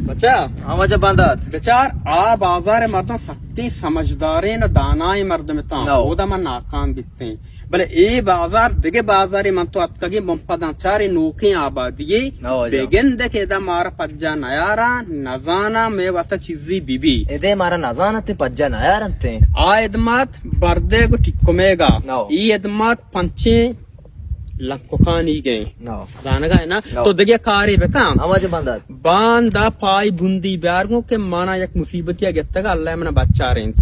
बच्चा आवाज बंदात बेचार आ बाजार मर्दों सख्ती समझदारे न दानाई मर्द में ता ओदा मन नाकाम बिकते हैं भले ए बाजार दिगे बाजारी मन तो अत्तगी मुंपदा चारे नोके आबादी बेगन देखे दा मारा पज्जा नयारा नजाना में वसा चीजी बीबी एदे मारा नजानते पज्जा नयारंते आ एदमात बर्दे को टिक्कोमेगा ई एदमात पंचे लक्कोखानी गए दानगा है ना तो देखिए कारी बेकाम आवाज बंदात बांदा पाई बुंदी ब्यारगों के माना एक मुसीबत या गेत्ता का अल्लाह मना बच्चा रेंत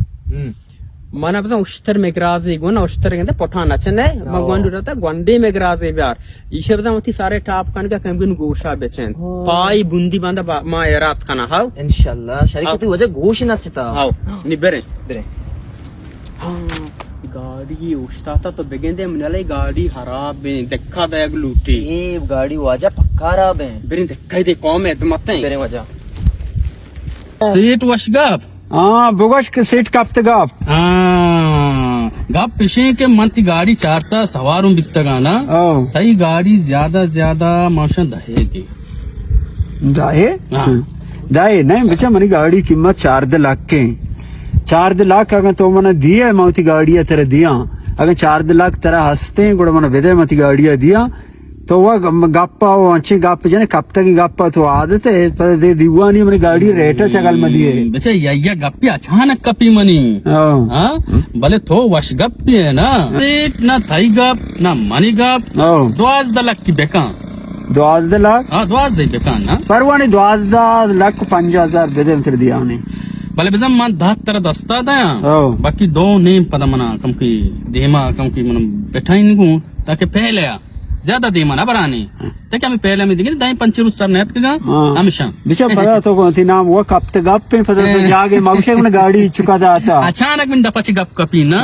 mana bata ushtar megraze gona ushtar gende potana chane magwandu rata gwande megraze byar ishe bata moti sare top kan ka kambin gosha bechen pai bundi banda ma erat kana haw inshallah sharikati wajah gosh nachta haw ni bere bere गाड़ी उछता तो बेगेंदे मनले गाड़ी खराब है देखा दया लूटी ए गाड़ी वजह पक्का खराब है बेरे देखा दे कौम है मत बेरे वजह सीट वशगप बुगश के सीट कप्त गप गप पिशे के मंती गाड़ी चारता सवारों बिकता ना तई गाड़ी ज्यादा माशा दहेगी दाए दाए नहीं बच्चा मनी गाड़ी कीमत 4 लाख के 4 लाख अगर तो मैंने दिया मौती गाड़िया तेरे दिया अगर 4 लाख तेरा हंसते गुड़ा मैंने विदे मती गाड़िया दिया तो वह गप्पा वो अच्छी गप जने कब तक गप्पा तो आदत है पर दे दिवा नहीं मैंने गाड़ी रेट चगल में दिए बच्चा या गप्पी अचानक कपी मनी भले तो वश गप्पी है ना सीट ना थाई गप ना मनी गप 12 लाख की बेका 12 लाख 12 बेका ना परवानी 12 लाख 50,000 बेदे में दिया उन्हें भले बेजम मन 10 दस्ता दया बाकी 2 नेम पद मना कम की देमा कम की मन बैठा इनको ताकि पहले ज्यादा देमा ना बरानी ताकि हमें पहले में दिखे दाई पंचरू सर नेत का हमेशा बिचा पता तो कौन थी नाम वो कब तक गप पे पता तो जाके मौसे में गाड़ी चुका था अचानक में दपची गप कपी ना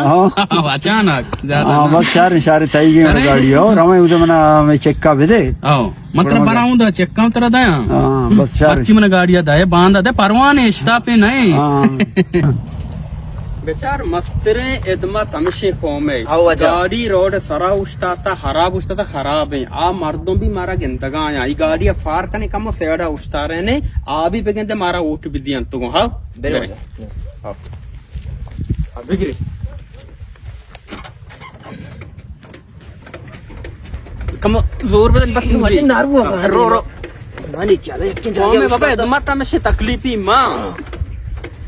अचानक ज्यादा बस शारे तई गई गाड़ी हो रमे उधर मना मैं चेक का भी दे मतलब बनाऊं दा चेक का तरह दया बस शारे अच्छी मन गाड़िया दाए बांधा दे परवाने इश्ता पे नहीं बेचार मस्तरे इदमत हमेशा कौम है गाड़ी रोड सरा उछता था खराब है आ मर्दों भी मारा गिनतगा आया ये गाड़ी फार कने कम सेड़ा उछता रहे ने आ भी बेगंदे मारा वोट भी दिया तो हां अभी गिरे कम जोर बदल बस मजे नारू रो मानी क्या ले के जागे में बाबा इदमत हमेशा तकलीफी मां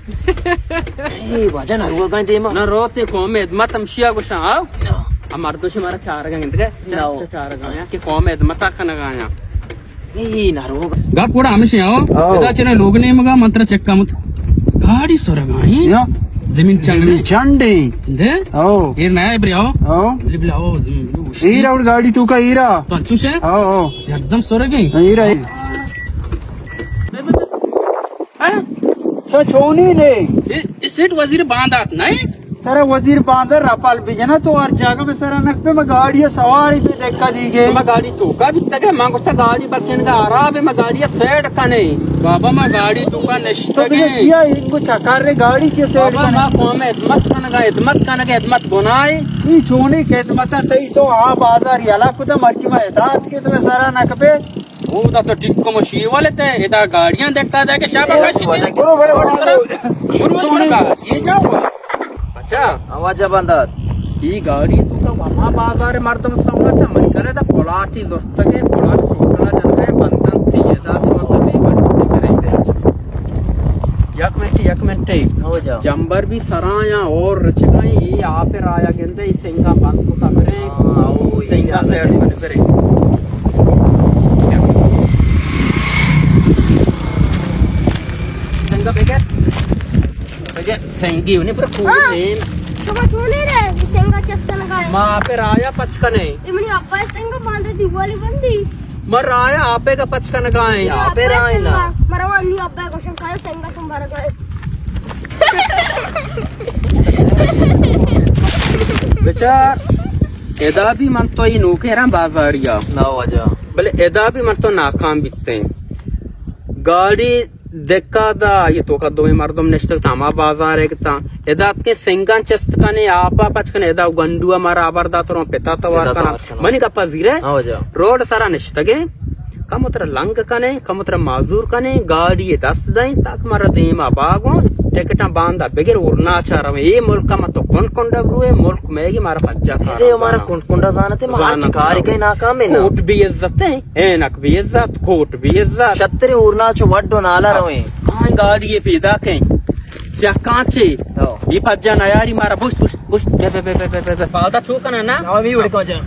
ए वजह नारू का दे ना रोते कौम इदमत हमशिया को आओ हमारे तो हमारा 4 गंग इंतके 4 गंग के कौम इदमत खाना गाया ए नारू गा पूरा हमेशा आओ इदा चने लोग ने मगा मंत्र चेक का मत गाड़ी सोरगाई जमीन चंडे दे ये नया इब्री आओ बिल आओ हीरा और गाड़ी तू का हीरा तो अच्छू से एकदम सोरगाई हीरा छोनी ले सीट वजीर बांधात नहीं तेरा वजीर बांधर रपाल भी जना तो हर जगह में सर नक पे मैं गाड़ी सवारी पे देखा दी गई मैं गाड़ी तो का भी तक मांगो था गाड़ी पर किन का आराम है मैं गाड़ी सेट का नहीं बाबा मैं गाड़ी तो का नष्ट तो किया इनको चकार रे गाड़ी के सेट बाबा मैं कौम इदमत का बनाए ई छोनी के इदमत तई तो आ बाजार याला खुदा मर्जी में एतात के तो सर नक पे वो तो टिक्को मशी वाले थे इधर गाड़ियां देखता था कि शाबाश ये जाओ अच्छा आवाज बंदात ई गाड़ी तो का वहां बाजार मर्दम संगत मन करे दा पोलाटी दोस्तके पोलाट टोटला जनते बंधन थी यदा मतलब भी बंद करे एक मिनट हो जाओ जंबर भी सराया और रचगाई ई आप राया गेंदे ई सिंगा बंद को कमरे सिंगा सेट बन करे सिंगा बेगे सेंगी उन्हें पर खूब नेम तो छोने रे सेंगा चस्का लगाया मां पे राया पचकने इमनी अब्बा सेंगा बांधे दिवाली बंदी मर राया आपे का पचकन गाए आपे राय ना मरवा अन्नी अब्बा को शंका सेंगा तुम बार गए बेचार एदा भी मन तो ये नोके रा बाजारिया ना वजह भले एदा भी मन तो नाकाम बिकते हैं गाड़ी देखा था ये तो का दो मर्दम नेस्ट तामा बाजार है किता एदा के सेंगान चस्त का ने आपा पचकन एदा गंडुआ मारा आबरदा तो पेता तो वार का मनी का पजीरे रोड सारा नेस्ट के कमुतर लंग कने कमुतर माजूर कने गाड़ी ये 10 दाई तक मारा देमा बागो टिकटा बांधा बेगर उरनाचार ये मुल्क मत कोन डबरुए मुल्क में मारा पज्जा था इदे हमारा कुंडा जानते मार्च कार के नाकाम है ना कोट भी इज्जत है एनक भी इज्जत कोट भी इज्जत छतरे उरना छो वड्डो नाला रवे हां गाड़ी ये पैदा के क्या कांचे ये पज्जा ना यारी मारा बुश बुश बुश बे पालता चोकना ना हम ही उड़ को जा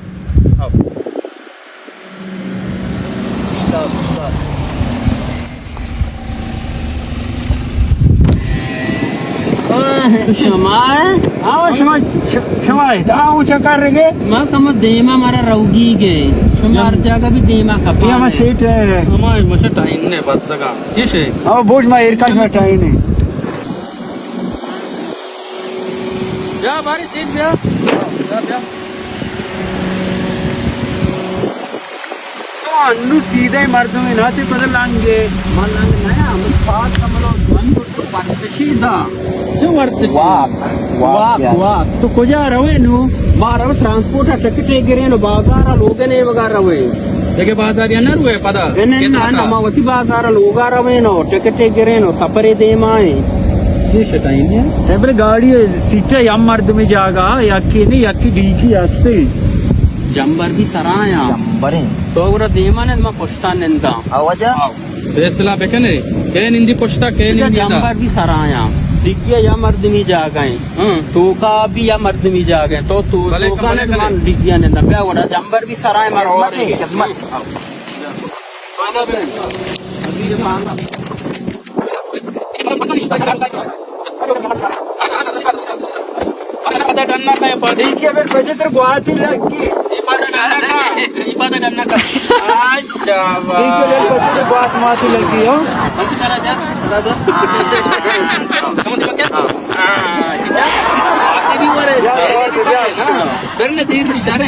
शमाय हाँ शमाय हाँ ऊंचा कर रहे मां कम देमा मारा रौगी के शमार जगह भी देमा का ये हमारा सीट है हमारे मशे टाइम ने बस सका ठीक है हाँ बोझ में एयरकाश में टाइम है जा बारी सीट पे जा तो अन्नू सीधे मर्द में ना ते बदल लांगे मन लंग नया हम पास कमलो वन तो पार्टशीदा जो वर्त वाक तो कुजा रवे नु मारा ट्रांसपोर्ट टिकट गिरे नो बाजार लोग ने वगार रवे देखे बाजार या ना रुए पता ना नमावती बाजार लोग रवे नो टिकट गिरे नो सपरे दे माए ठीक है टाइम है एबरे गाड़ी सीट यम मर्द में जागा याकी नहीं याकी डीकी आस्ते जंबर भी सराया जंबरे तो अगर देमा ने मैं पुछता निंदा आवाजा फैसला बेकने के निंदी पोस्टा के निंदी जंबर भी सराया डिग्गिया या मर्द में जा गए तो का भी या मर्द में जा गए तो का ने मान डिग्गिया ने नब्या वड़ा जंबर भी सराय मारो किस्मत ठीक है फिर पैसे तेरे गुआती लगी ठीक है फिर पैसे तेरे गुआत माती लगी हो फिर ने तीर बिचारे